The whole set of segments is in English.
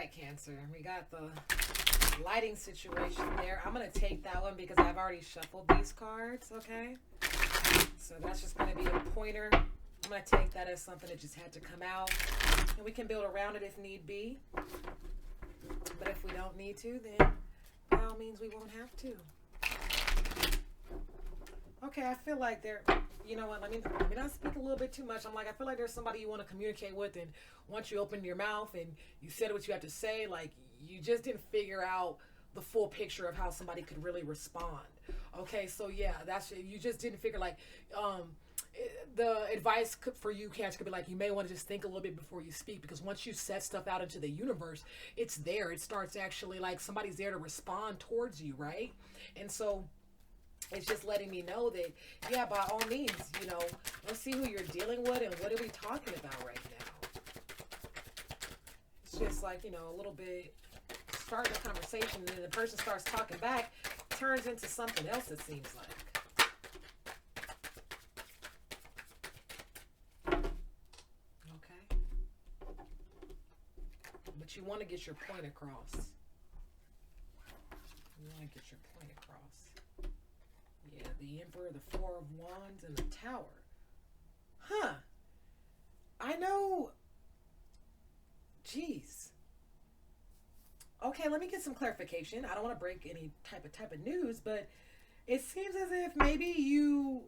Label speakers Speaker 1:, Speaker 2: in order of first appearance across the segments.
Speaker 1: right, Cancer. We got the lighting situation there. I'm going to take that one because I've already shuffled these cards, okay? So that's just going to be a pointer. I'm going to take that as something that just had to come out. And we can build around it if need be. But if we don't need to, then by all means we won't have to. Okay, I feel like there, you know what, let me not speak a little bit too much. I feel like there's somebody you want to communicate with, and once you open your mouth and you said what you had to say, like, you just didn't figure out the full picture of how somebody could really respond. Okay, so yeah, you just didn't figure, like, the advice for you, Cancer, could be like, you may want to just think a little bit before you speak, because once you set stuff out into the universe, it's there. It starts actually, like, somebody's there to respond towards you, right? And so it's just letting me know that, yeah, by all means, let's see who you're dealing with and what are we talking about right now. It's just like, a little bit starting a conversation, and then the person starts talking back, turns into something else, it seems like. Okay. But you want to get your point across. You want to get your point across. Yeah, the Emperor, the Four of Wands, and the Tower. Huh. I know. Jeez. Okay, let me get some clarification. I don't want to break any type of news, but it seems as if maybe you...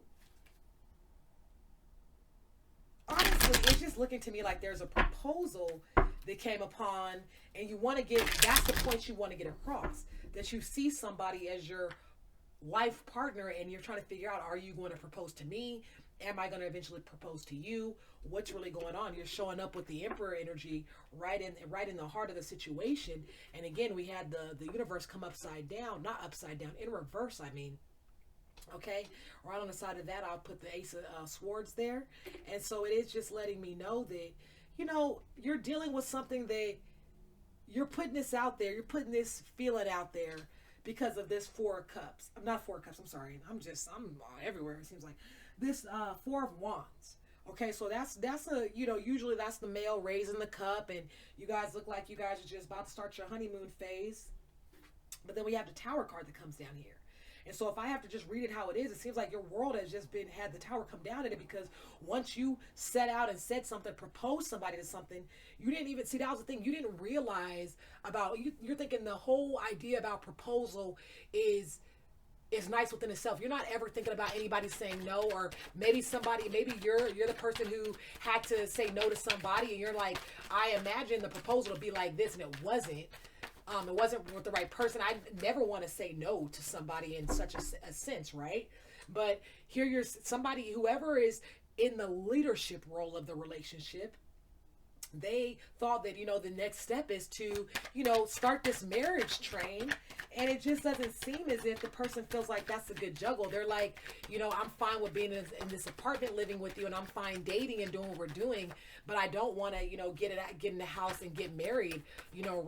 Speaker 1: Honestly, it's just looking to me like there's a proposal that came upon, and you want to get... That's the point you want to get across. That you see somebody as your life partner, and you're trying to figure out, are you going to propose to me? Am I going to eventually propose to you? What's really going on? You're showing up with the Emperor energy right in the heart of the situation. And again, we had the universe come upside down, not upside down, in reverse, I mean. Okay, right on the side of that, I'll put the Ace of Swords there. And so it is just letting me know that, you're dealing with something that you're putting this out there. You're putting this feeling out there because of this Four of Cups. I'm not Four of Cups, I'm sorry. I'm everywhere, it seems like. This Four of Wands. Okay, so that's a, usually that's the male raising the cup, and you guys look like you guys are just about to start your honeymoon phase. But then we have the Tower card that comes down here. And so if I have to just read it how it is, it seems like your world has just had the Tower come down in it, because once you set out and said something, proposed somebody to something, you didn't even see, that was the thing, you didn't realize about, you're thinking the whole idea about proposal is nice within itself. You're not ever thinking about anybody saying no, or maybe you're the person who had to say no to somebody, and you're like, I imagine the proposal to be like this, and it wasn't. It wasn't with the right person. I never want to say no to somebody in such a sense, right? But here you're somebody, whoever is in the leadership role of the relationship, they thought that, the next step is to, start this marriage train. And it just doesn't seem as if the person feels like that's a good juggle. They're like, I'm fine with being in this apartment living with you, and I'm fine dating and doing what we're doing, but I don't want to, get in the house and get married,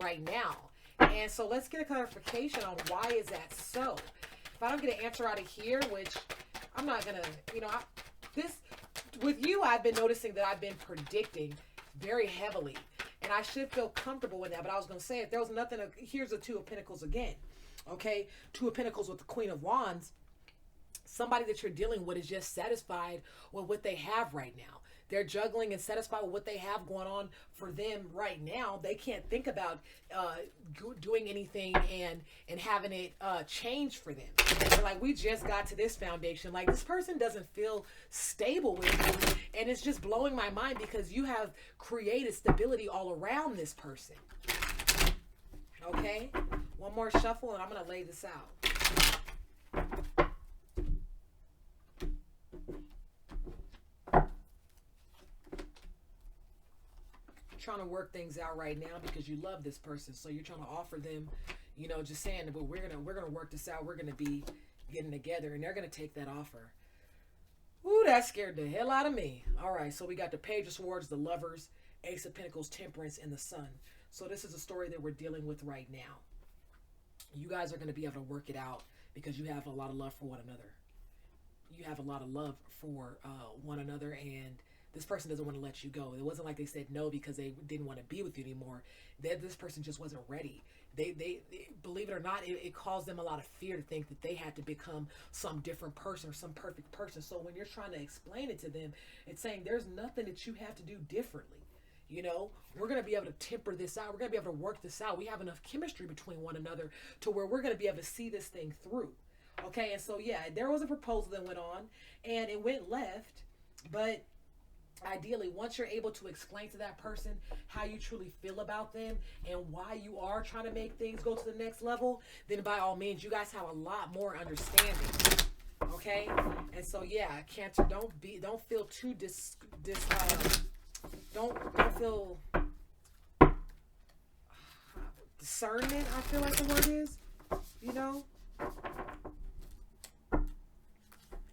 Speaker 1: right now. And so let's get a clarification on why is that so. If I don't get an answer out of here, which I'm not going to, with you, I've been noticing that I've been predicting very heavily, and I should feel comfortable with that. But I was going to say, if there was nothing, here's the Two of Pentacles again. Okay, Two of Pentacles with the Queen of Wands. Somebody that you're dealing with is just satisfied with what they have right now. They're juggling and satisfied with what they have going on for them right now. They can't think about doing anything and having it change for them. They're like, we just got to this foundation. Like, this person doesn't feel stable with you, and it's just blowing my mind because you have created stability all around this person. Okay, one more shuffle, and I'm going to lay this out. Trying to work things out right now because you love this person, so you're trying to offer them, just saying, but we're gonna work this out, we're gonna be getting together, and they're gonna take that offer. Ooh, that scared the hell out of me. All right, so we got the Page of Swords, the Lovers, Ace of Pentacles, Temperance, and the Sun. So this is a story that we're dealing with right now. You guys are going to be able to work it out because you have a lot of love for one another. You have a lot of love for one another, and this person doesn't want to let you go. It wasn't like they said no because they didn't want to be with you anymore. This person just wasn't ready. They believe it or not, it caused them a lot of fear to think that they had to become some different person or some perfect person. So when you're trying to explain it to them, it's saying there's nothing that you have to do differently. You know, we're going to be able to temper this out. We're going to be able to work this out. We have enough chemistry between one another to where we're going to be able to see this thing through. Okay, and so yeah, there was a proposal that went on and it went left, but ideally, once you're able to explain to that person how you truly feel about them and why you are trying to make things go to the next level, then by all means, you guys have a lot more understanding. Okay, and so yeah, Cancer, don't feel too don't feel discernment. I feel like the word is, you know.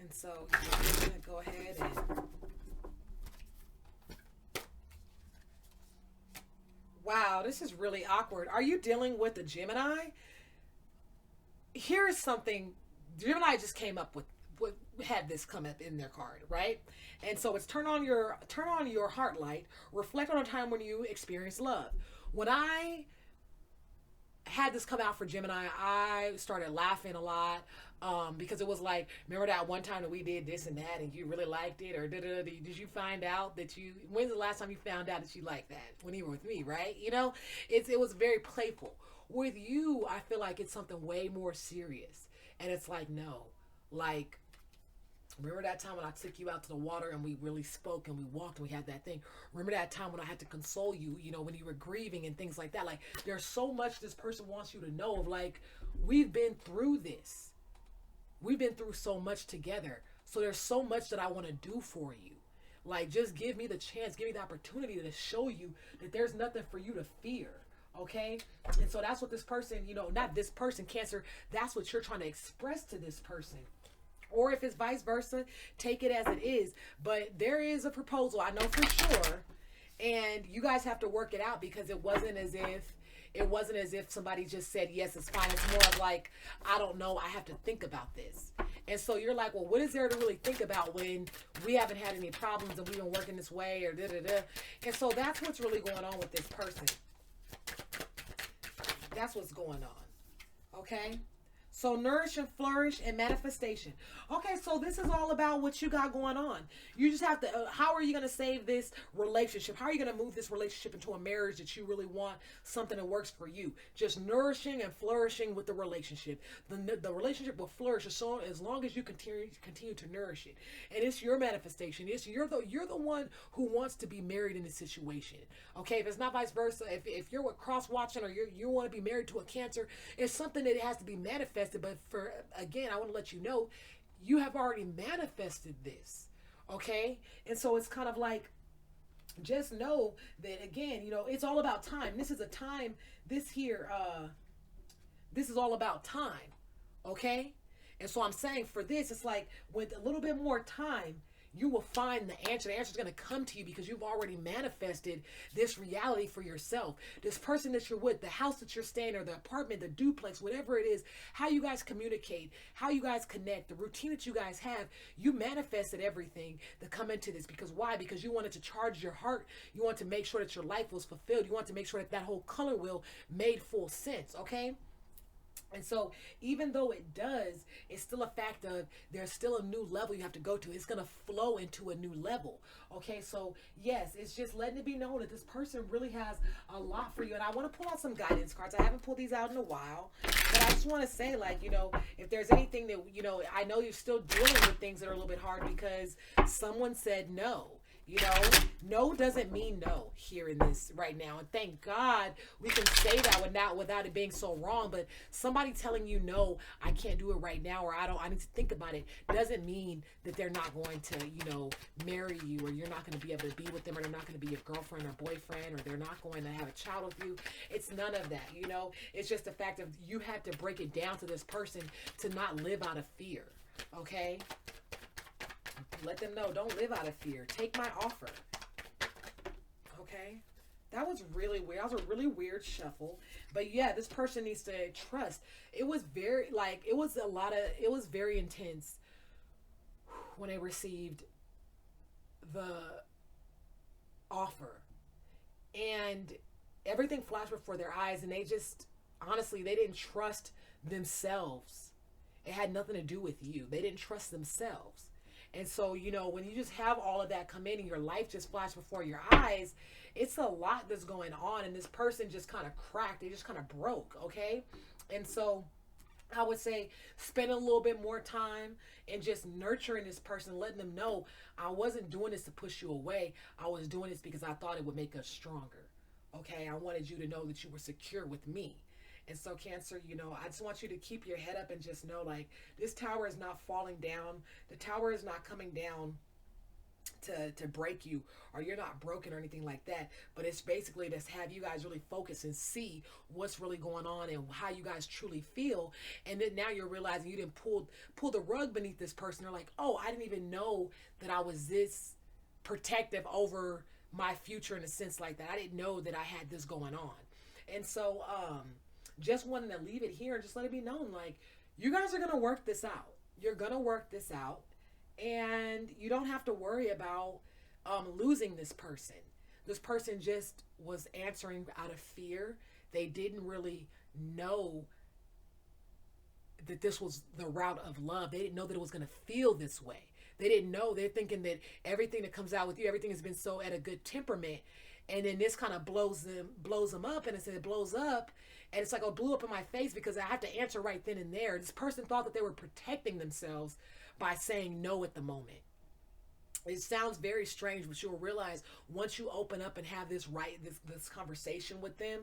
Speaker 1: And so I'm gonna go ahead and. Wow, this is really awkward. Are you dealing with a Gemini? Here's something. Gemini just came up with had this come up in their card, right? And so it's turn on your heart light. Reflect on a time when you experienced love. When I had this come out for Gemini, I started laughing a lot because it was like, remember that one time that we did this and that and you really liked it, or did you find out that you, when's the last time you found out that you liked that? When you were with me, right? You know, it was very playful. With you, I feel like it's something way more serious. And it's like, no, like, remember that time when I took you out to the water and we really spoke and we walked and we had that thing? Remember that time when I had to console you, you know, when you were grieving and things like that? Like, there's so much this person wants you to know of, like, we've been through this. We've been through so much together. So there's so much that I want to do for you. Like, just give me the chance, give me the opportunity to show you that there's nothing for you to fear. Okay? And so that's what this person, you know, not this person, Cancer, that's what you're trying to express to this person. Or if it's vice versa, take it as it is. But there is a proposal, I know for sure. And you guys have to work it out because it wasn't as if somebody just said, yes, it's fine. It's more of like, I don't know, I have to think about this. And so you're like, well, what is there to really think about when we haven't had any problems and we've been working this way or da-da-da. And so that's what's really going on with this person. That's what's going on. Okay? So nourish and flourish and manifestation. Okay, so this is all about what you got going on. You just have to, how are you going to save this relationship? How are you going to move this relationship into a marriage that you really want, something that works for you? Just nourishing and flourishing with the relationship. The relationship will flourish as long as you continue to nourish it. And it's your manifestation. You're the one who wants to be married in this situation. Okay, if it's not vice versa, if you're cross watching or you want to be married to a Cancer, it's something that has to be manifested. But again, I want to let you know, you have already manifested this. Okay? And so it's kind of like, just know that, again, you know, it's all about time. This is a time, this is all about time. Okay? And so I'm saying for this, it's like with a little bit more time, you will find the answer. The answer is going to come to you because you've already manifested this reality for yourself. This person that you're with, the house that you're staying, or the apartment, the duplex, whatever it is, how you guys communicate, how you guys connect, the routine that you guys have, you manifested everything to come into this. Because why? Because you wanted to charge your heart. You want to make sure that your life was fulfilled. You want to make sure that that whole color wheel made full sense. Okay? And so even though it does, it's still a fact of there's still a new level you have to go to. It's going to flow into a new level. Okay, so yes, it's just letting it be known that this person really has a lot for you. And I want to pull out some guidance cards. I haven't pulled these out in a while. But I just want to say, like, you know, if there's anything that, you know, I know you're still dealing with things that are a little bit hard because someone said no. You know, no doesn't mean no here in this right now. And thank God we can say that without it being so wrong. But somebody telling you no, I can't do it right now, or I need to think about it, doesn't mean that they're not going to, you know, marry you, or you're not going to be able to be with them, or they're not going to be your girlfriend or boyfriend, or they're not going to have a child with you. It's none of that, you know. It's just the fact of you have to break it down to this person to not live out of fear, okay? Let them know, don't live out of fear. Take my offer. Okay? That was really weird. That was a really weird shuffle. But yeah, this person needs to trust. It was very, like, it was very intense when they received the offer, and everything flashed before their eyes, and they just, honestly, they didn't trust themselves. It had nothing to do with you. They didn't trust themselves. And so, when you just have all of that come in and your life just flashed before your eyes, it's a lot that's going on. And this person just kind of cracked. They just kind of broke, okay? And so I would say spend a little bit more time and just nurturing this person, letting them know I wasn't doing this to push you away. I was doing this because I thought it would make us stronger. Okay? I wanted you to know that you were secure with me. And so, Cancer, I just want you to keep your head up and just know, like, this tower is not falling down. The tower is not coming down to break you, or you're not broken or anything like that. But it's basically to have you guys really focus and see what's really going on and how you guys truly feel. And then now you're realizing you didn't pull the rug beneath this person. They're like, oh, I didn't even know that I was this protective over my future in a sense like that. I didn't know that I had this going on. And so, just wanting to leave it here and just let it be known, like, you guys are going to work this out. You're going to work this out. And you don't have to worry about losing this person. This person just was answering out of fear. They didn't really know that this was the route of love. They didn't know that it was going to feel this way. They didn't know. They're thinking that everything that comes out with you, everything has been so at a good temperament. And then this kind of blows them up, and it blows up, and it's like, oh, it blew up in my face because I have to answer right then and there. This person thought that they were protecting themselves by saying no at the moment. It sounds very strange, but you'll realize once you open up and have this conversation with them,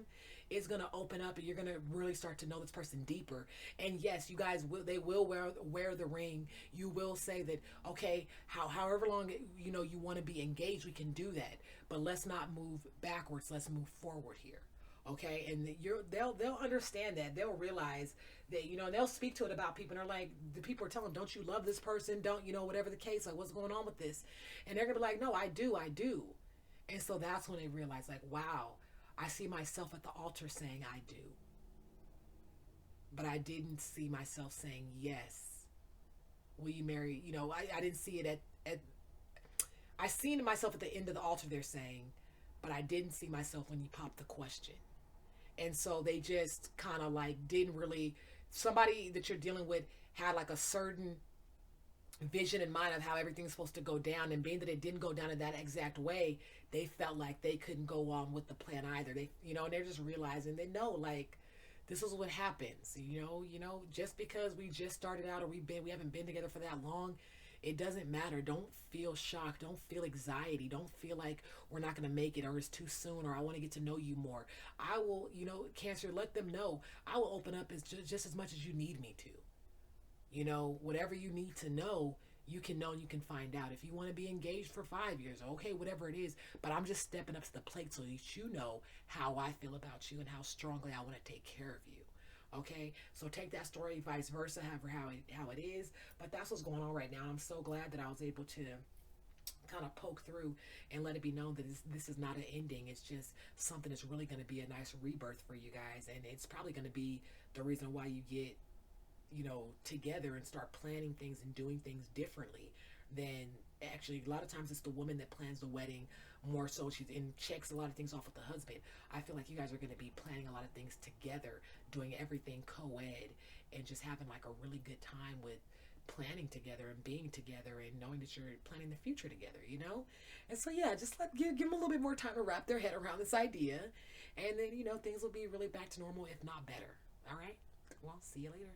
Speaker 1: it's going to open up and you're going to really start to know this person deeper. And yes, you guys they will wear the ring. You will say that, okay, however long you want to be engaged, we can do that. But let's not move backwards. Let's move forward here. Okay, and they'll understand that. They'll realize that, they'll speak to it about people, and they're like, the people are telling them, don't you love this person? Don't, whatever the case, like, what's going on with this? And they're gonna be like, no, I do. And so that's when they realize, like, wow, I see myself at the altar saying I do, but I didn't see myself saying yes. Will you marry? I didn't see it at I seen myself at the end of the altar, they're saying, but I didn't see myself when you popped the question. And so they just kind of like didn't really, somebody that you're dealing with had like a certain vision in mind of how everything's supposed to go down, and being that it didn't go down in that exact way, they felt like they couldn't go on with the plan either. They, and they're just realizing they know, like, this is what happens. Just because we just started out or we haven't been together for that long, it doesn't matter. Don't feel shocked. Don't feel anxiety. Don't feel like we're not going to make it, or it's too soon, or I want to get to know you more. I will, Cancer, let them know. I will open up just as much as you need me to. Whatever you need to know, you can know and you can find out. If you want to be engaged for 5 years, okay, whatever it is. But I'm just stepping up to the plate so that you know how I feel about you and how strongly I want to take care of you. Okay, so take that story vice versa, how it is. But that's what's going on right now. I'm so glad that I was able to kind of poke through and let it be known that this is not an ending. It's just something that's really going to be a nice rebirth for you guys, and it's probably going to be the reason why you get together and start planning things and doing things differently than actually. A lot of times it's the woman that plans the wedding more so. She's in checks a lot of things off with the husband. I feel like you guys are going to be planning a lot of things together, doing everything co-ed, and just having like a really good time with planning together and being together and knowing that you're planning the future together, And so, yeah, just give them a little bit more time to wrap their head around this idea, and then, things will be really back to normal, if not better. All right? Well, see you later.